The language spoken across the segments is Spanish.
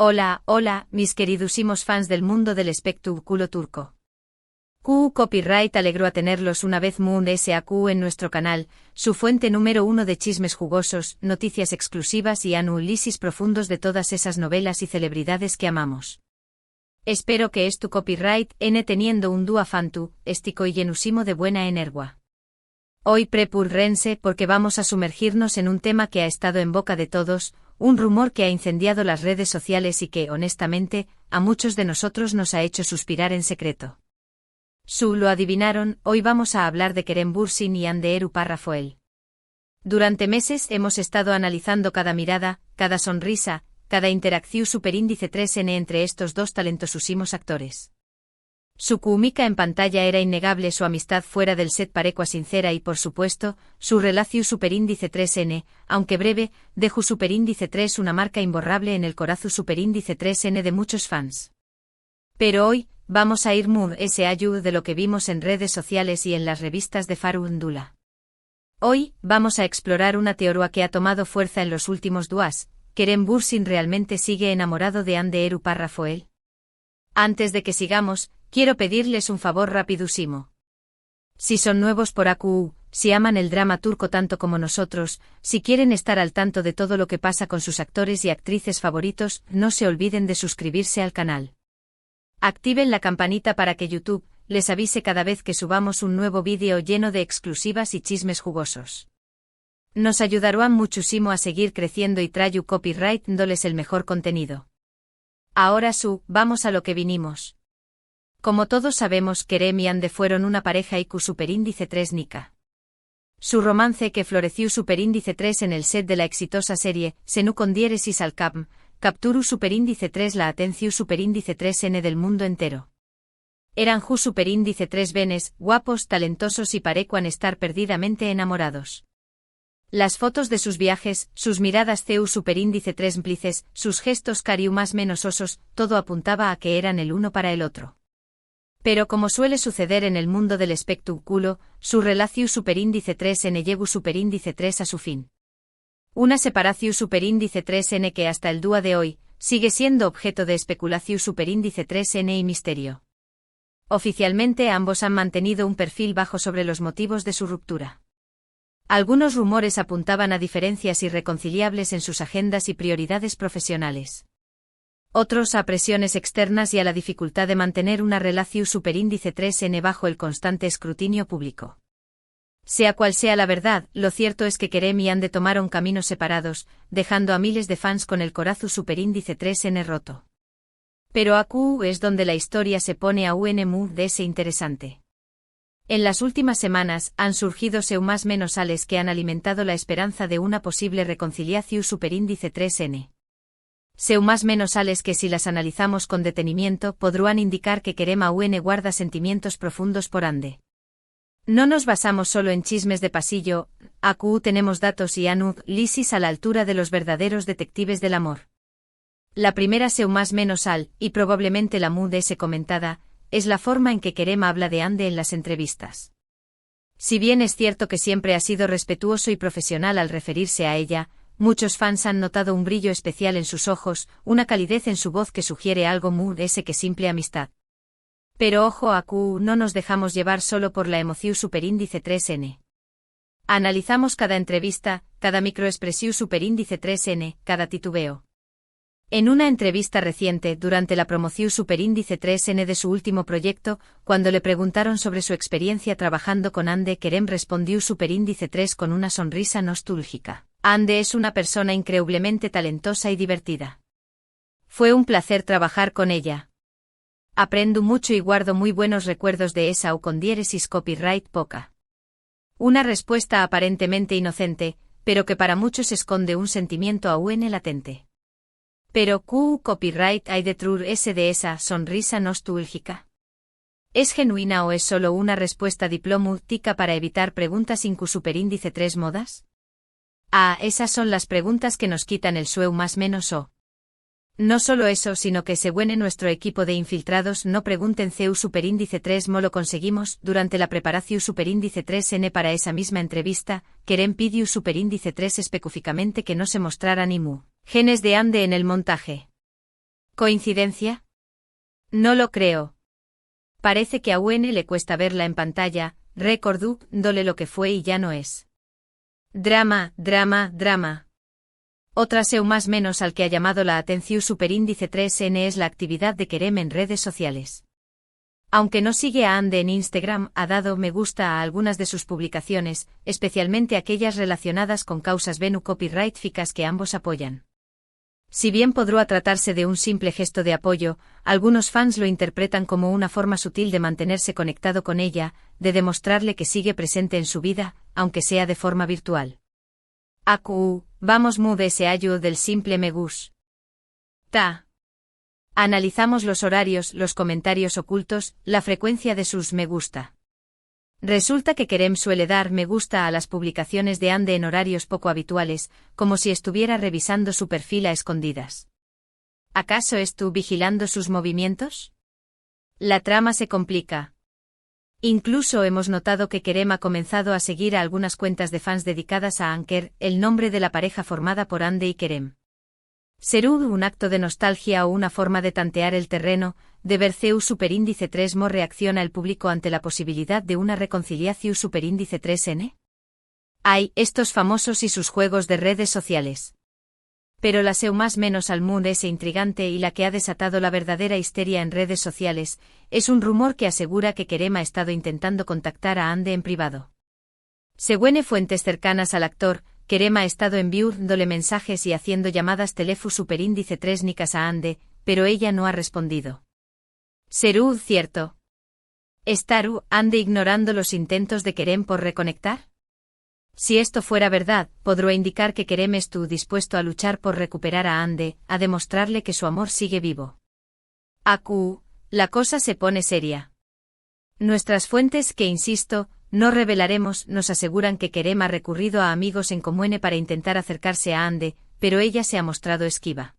Hola, hola, mis queridísimos fans del mundo del espectáculo turco. Copyright alegró a tenerlos una vez Moon SAQ en nuestro canal, su fuente número uno de chismes jugosos, noticias exclusivas y análisis profundos de todas esas novelas y celebridades que amamos. Espero que tu copyright teniendo un dúa fantu, estico y llenusimo de buena energua. Hoy prepúrense porque vamos a sumergirnos en un tema que ha estado en boca de todos, un rumor que ha incendiado las redes sociales y que, honestamente, a muchos de nosotros nos ha hecho suspirar en secreto. Lo adivinaron, hoy vamos a hablar de Kerem Bürsin y Hande Erupar Rafael. Durante meses hemos estado analizando cada mirada, cada sonrisa, cada interacción superíndice 3N entre estos dos talentosísimos actores. Su química en pantalla era innegable, su amistad fuera del set parecua sincera y, por supuesto, su relación superíndice 3N, aunque breve, dejó superíndice 3 una marca imborrable en el corazón superíndice 3N de muchos fans. Pero hoy, vamos a ir muy allá de lo que vimos en redes sociales y en las revistas de farándula. Hoy, vamos a explorar una teoría que ha tomado fuerza en los últimos días. ¿Kerem Bürsin realmente sigue enamorado de Hande Erupar Rafael? Antes de que sigamos, quiero pedirles un favor rapidísimo. Si son nuevos por AQ, si aman el drama turco tanto como nosotros, si quieren estar al tanto de todo lo que pasa con sus actores y actrices favoritos, no se olviden de suscribirse al canal. Activen la campanita para que YouTube les avise cada vez que subamos un nuevo vídeo lleno de exclusivas y chismes jugosos. Nos ayudarán muchísimo a seguir creciendo y trayu copyright dándoles el mejor contenido. Ahora vamos a lo que vinimos. Como todos sabemos, Kerem y Hande fueron una pareja IQ superíndice 3 Nika. Su romance que floreció superíndice 3 en el set de la exitosa serie Senu con diéresis al Capm, capturu superíndice 3 la atención superíndice 3N del mundo entero. Eran superíndice 3 venes, guapos, talentosos y parecuan estar perdidamente enamorados. Las fotos de sus viajes, sus miradas superíndice 3 cómplices, sus gestos cariu más menos osos, todo apuntaba a que eran el uno para el otro. Pero como suele suceder en el mundo del espectáculo, su relación superíndice 3N llegó superíndice 3 a su fin. Una separación superíndice 3N que hasta el día de hoy, sigue siendo objeto de especulación superíndice 3N y misterio. Oficialmente ambos han mantenido un perfil bajo sobre los motivos de su ruptura. Algunos rumores apuntaban a diferencias irreconciliables en sus agendas y prioridades profesionales. Otros a presiones externas y a la dificultad de mantener una relación superíndice 3N bajo el constante escrutinio público. Sea cual sea la verdad, lo cierto es que Kerem y Hande tomaron caminos separados, dejando a miles de fans con el corazón superíndice 3N roto. Pero AQ es donde la historia se pone aún más interesante. En las últimas semanas han surgido más menos sales que han alimentado la esperanza de una posible reconciliación superíndice 3N. Más menos sales que si las analizamos con detenimiento podrán indicar que Kerem aún guarda sentimientos profundos por Hande. No nos basamos solo en chismes de pasillo, AQ tenemos datos y análisis a la altura de los verdaderos detectives del amor. La primera más menos sal, y probablemente la más comentada, es la forma en que Kerem habla de Hande en las entrevistas. Si bien es cierto que siempre ha sido respetuoso y profesional al referirse a ella, muchos fans han notado un brillo especial en sus ojos, una calidez en su voz que sugiere algo más que simple amistad. Pero ojo AQ, no nos dejamos llevar solo por la emoción superíndice 3N. Analizamos cada entrevista, cada microexpresión superíndice 3N, cada titubeo. En una entrevista reciente, durante la promoción superíndice 3N de su último proyecto, cuando le preguntaron sobre su experiencia trabajando con Hande, Kerem respondió superíndice 3 con una sonrisa nostálgica. Hande es una persona increíblemente talentosa y divertida. Fue un placer trabajar con ella. Aprendo mucho y guardo muy buenos recuerdos de esa con diéresis copyright poca. Una respuesta aparentemente inocente, pero que para muchos esconde un sentimiento aún latente. Pero copyright hay detrás de esa sonrisa nostálgica. ¿Es genuina o es solo una respuesta diplomática para evitar preguntas superíndice 3 modas? Esas son las preguntas que nos quitan el sueño más menos o. No solo eso, sino que según nuestro equipo de infiltrados no pregunten superíndice 3 mo lo conseguimos. Durante la preparación superíndice 3N para esa misma entrevista, Kerem pidió superíndice 3 específicamente que no se mostrara ni genes de Hande en el montaje. ¿Coincidencia? No lo creo. Parece que a UN le cuesta verla en pantalla, recordándole lo que fue y ya no es. Drama, drama, drama. Otra seu más menos al que ha llamado la atención superíndice 3N es la actividad de Kerem en redes sociales. Aunque no sigue a Ande en Instagram, ha dado me gusta a algunas de sus publicaciones, especialmente aquellas relacionadas con causas Venu copyrightficas que ambos apoyan. Si bien podrá tratarse de un simple gesto de apoyo, algunos fans lo interpretan como una forma sutil de mantenerse conectado con ella, de demostrarle que sigue presente en su vida, aunque sea de forma virtual. Vamos ese ayu del simple me gusta. Analizamos los horarios, los comentarios ocultos, la frecuencia de sus me gusta. Resulta que Kerem suele dar me gusta a las publicaciones de Ande en horarios poco habituales, como si estuviera revisando su perfil a escondidas. ¿Acaso tú vigilando sus movimientos? La trama se complica. Incluso hemos notado que Kerem ha comenzado a seguir a algunas cuentas de fans dedicadas a Anker, el nombre de la pareja formada por Ande y Kerem. ¿Será un acto de nostalgia o una forma de tantear el terreno, de ver Ceu superíndice 3 mo reacciona el público ante la posibilidad de una reconciliación superíndice 3N? Hay estos famosos y sus juegos de redes sociales. Pero la seu más menos al mundo es intrigante y la que ha desatado la verdadera histeria en redes sociales, es un rumor que asegura que Kerem ha estado intentando contactar a Ande en privado. Según fuentes cercanas al actor, Kerem ha estado enviándole mensajes y haciendo llamadas teléfono superíndice 3 nicas a Ande, pero ella no ha respondido. ¿Será cierto? ¿Estará Ande ignorando los intentos de Kerem por reconectar? Si esto fuera verdad, podrá indicar que Kerem está dispuesto a luchar por recuperar a Ande, a demostrarle que su amor sigue vivo. La cosa se pone seria. Nuestras fuentes, que insisto, no revelaremos, nos aseguran que Kerem ha recurrido a amigos en común para intentar acercarse a Ande, pero ella se ha mostrado esquiva.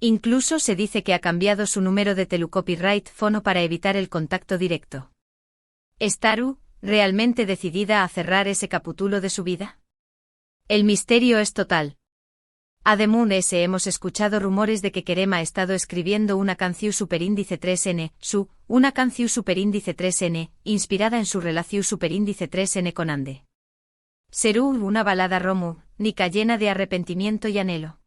Incluso se dice que ha cambiado su número de telecopyright fono para evitar el contacto directo. ¿Estará realmente decidida a cerrar ese capítulo de su vida? El misterio es total. Además hemos escuchado rumores de que Kerem ha estado escribiendo una canción superíndice 3N, una canción superíndice 3N, inspirada en su relación superíndice 3N con Ande. ¿Será una balada romántica llena de arrepentimiento y anhelo?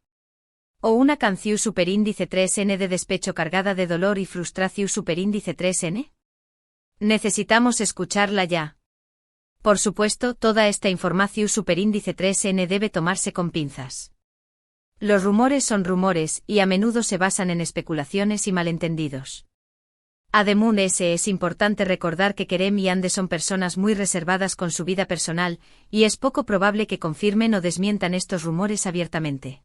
¿O una canción superíndice 3N de despecho cargada de dolor y frustración superíndice 3N? Necesitamos escucharla ya. Por supuesto, toda esta información superíndice 3N debe tomarse con pinzas. Los rumores son rumores y a menudo se basan en especulaciones y malentendidos. Además es importante recordar que Kerem y Ande son personas muy reservadas con su vida personal, y es poco probable que confirmen o desmientan estos rumores abiertamente.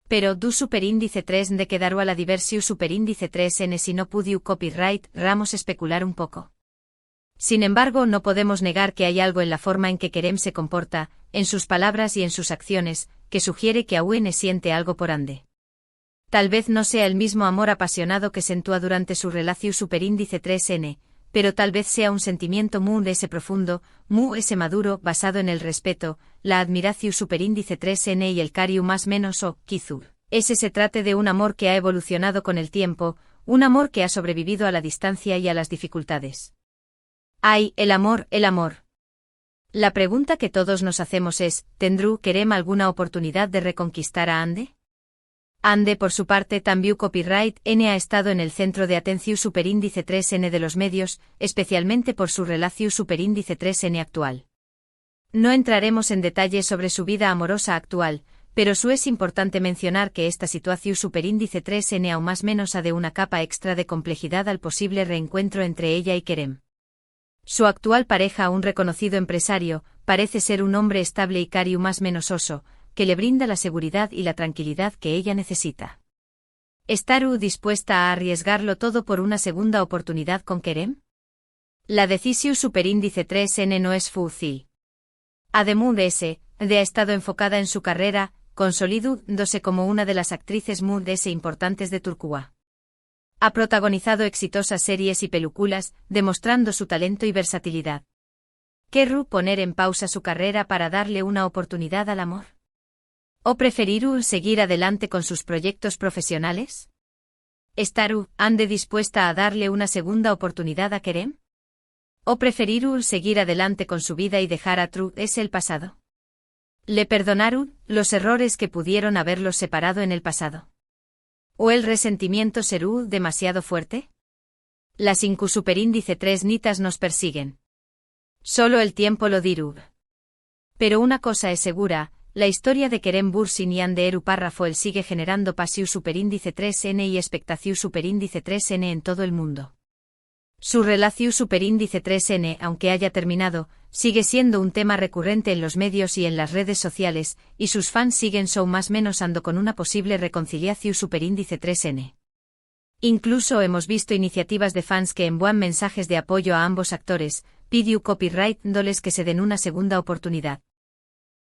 Pero du superíndice 3 de quedará a la diversión superíndice 3N si no pudiu copyright, ramos especular un poco. Sin embargo, no podemos negar que hay algo en la forma en que Kerem se comporta, en sus palabras y en sus acciones, que sugiere que aún siente algo por Ande. Tal vez no sea el mismo amor apasionado que sentía durante su relación superíndice 3N, pero tal vez sea un sentimiento ese profundo, ese maduro, basado en el respeto, la admiración superíndice 3N y el cariu más menos o, quizá, ese se trate de un amor que ha evolucionado con el tiempo, un amor que ha sobrevivido a la distancia y a las dificultades. ¡Ay, el amor, el amor! La pregunta que todos nos hacemos es, ¿tendrá Kerem alguna oportunidad de reconquistar a Ande? Ande, por su parte, también copyright N ha estado en el centro de atención superíndice 3N de los medios, especialmente por su relación superíndice 3N actual. No entraremos en detalles sobre su vida amorosa actual, pero es importante mencionar que esta situación superíndice 3N aún más menos ha de una capa extra de complejidad al posible reencuentro entre ella y Kerem. Su actual pareja, un reconocido empresario, parece ser un hombre estable y cariu más menos oso, que le brinda la seguridad y la tranquilidad que ella necesita. ¿Estará dispuesta a arriesgarlo todo por una segunda oportunidad con Kerem? La decisión superíndice 3N no es fácil. Además de ha estado enfocada en su carrera, consolidándose como una de las actrices muy importantes de Turquía. Ha protagonizado exitosas series y películas, demostrando su talento y versatilidad. ¿Querrá poner en pausa su carrera para darle una oportunidad al amor? ¿O preferirá seguir adelante con sus proyectos profesionales? ¿Estarú ande dispuesta a darle una segunda oportunidad a Kerem? ¿O preferirú seguir adelante con su vida y dejar a Tru es el pasado? ¿Le perdonaron los errores que pudieron haberlos separado en el pasado? ¿O el resentimiento serú demasiado fuerte? Las Superíndice 3 nitas nos persiguen. Solo el tiempo lo dirá. Pero una cosa es segura, la historia de Kerem Bürsin y Hande Rafael sigue generando pasiu Superíndice 3n y expectación Superíndice 3n en todo el mundo. Su relación Superíndice 3n, aunque haya terminado, sigue siendo un tema recurrente en los medios y en las redes sociales, y sus fans siguen más menos ando con una posible reconciliación Superíndice 3n. Incluso hemos visto iniciativas de fans que envían mensajes de apoyo a ambos actores, pidiendo copyright dándoles que se den una segunda oportunidad.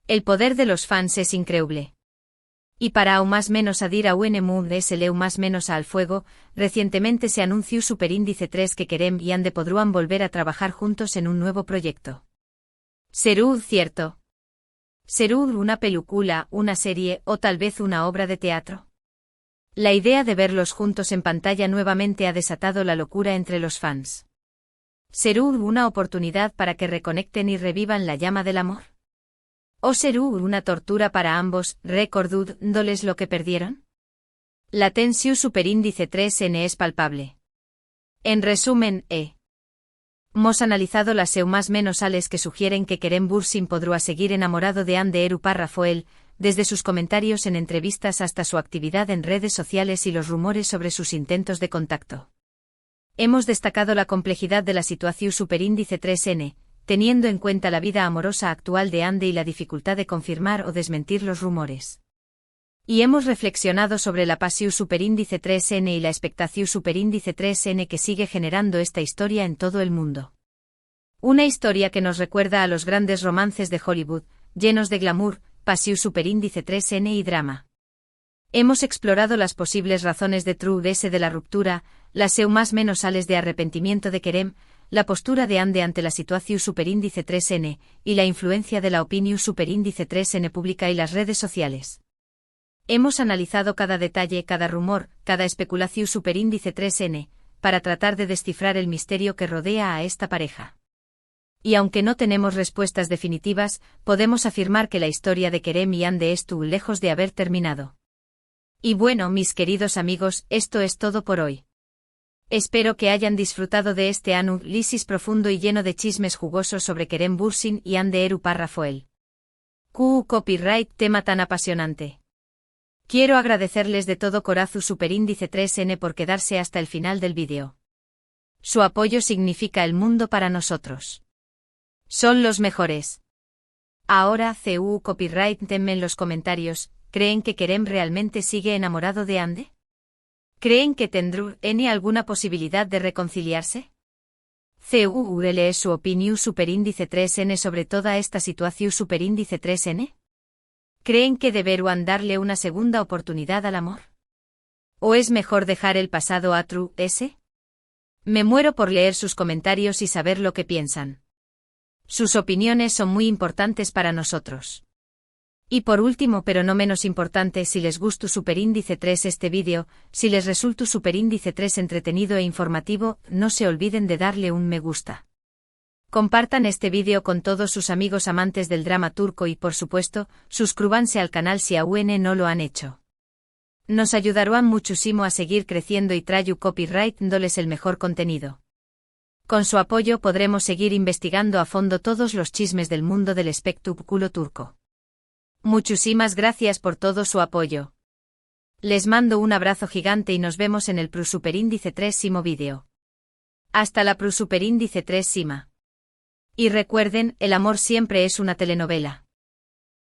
El poder de los fans es increíble. Y para aún más menos adir a UNMUD SLEU más menos al fuego, recientemente se anunció Superíndice 3 que Kerem y Hande podrán volver a trabajar juntos en un nuevo proyecto. ¿Serú cierto? ¿Serú una película, una serie o tal vez una obra de teatro? La idea de verlos juntos en pantalla nuevamente ha desatado la locura entre los fans. ¿Serú una oportunidad para que reconecten y revivan la llama del amor? ¿O serú una tortura para ambos, recordándoles lo que perdieron? La tensión Superíndice 3n es palpable. En resumen, hemos analizado las más menos ales que sugieren que Kerem Bürsin podrá seguir enamorado de Hande Rafael, desde sus comentarios en entrevistas hasta su actividad en redes sociales y los rumores sobre sus intentos de contacto. Hemos destacado la complejidad de la situación Superíndice 3n, teniendo en cuenta la vida amorosa actual de Hande y la dificultad de confirmar o desmentir los rumores. Y hemos reflexionado sobre la pasión Superíndice 3n y la expectación Superíndice 3n que sigue generando esta historia en todo el mundo. Una historia que nos recuerda a los grandes romances de Hollywood, llenos de glamour, pasión Superíndice 3n y drama. Hemos explorado las posibles razones de de la ruptura, las más menos ales de arrepentimiento de Kerem, la postura de Hande ante la situación Superíndice 3n, y la influencia de la opinión Superíndice 3n pública y las redes sociales. Hemos analizado cada detalle, cada rumor, cada especulación Superíndice 3n, para tratar de descifrar el misterio que rodea a esta pareja. Y aunque no tenemos respuestas definitivas, podemos afirmar que la historia de Kerem y Hande estuvo lejos de haber terminado. Y bueno, mis queridos amigos, esto es todo por hoy. Espero que hayan disfrutado de este análisis profundo y lleno de chismes jugosos sobre Kerem Bürsin y Hande Rafael. Copyright, tema tan apasionante. Quiero agradecerles de todo corazón Superíndice 3n por quedarse hasta el final del vídeo. Su apoyo significa el mundo para nosotros. Son los mejores. Ahora, copyright, denme en los comentarios, ¿creen que Kerem realmente sigue enamorado de Hande? ¿Creen que tendrán alguna posibilidad de reconciliarse? ¿Cuál su opinión Superíndice 3n sobre toda esta situación Superíndice 3n? ¿Creen que deberán darle una segunda oportunidad al amor? ¿O es mejor dejar el pasado a S? Me muero por leer sus comentarios y saber lo que piensan. Sus opiniones son muy importantes para nosotros. Y por último pero no menos importante, si les gustó Superíndice 3 este vídeo, si les resultó Superíndice 3 entretenido e informativo, no se olviden de darle un me gusta. Compartan este vídeo con todos sus amigos amantes del drama turco y por supuesto, suscríbanse al canal si aún no lo han hecho. Nos ayudarán muchísimo a seguir creciendo y traer copyright dándoles el mejor contenido. Con su apoyo podremos seguir investigando a fondo todos los chismes del mundo del espectáculo turco. Muchísimas gracias por todo su apoyo. Les mando un abrazo gigante y nos vemos en el Superíndice 3 vídeo. Hasta la Superíndice 3. Y recuerden, el amor siempre es una telenovela.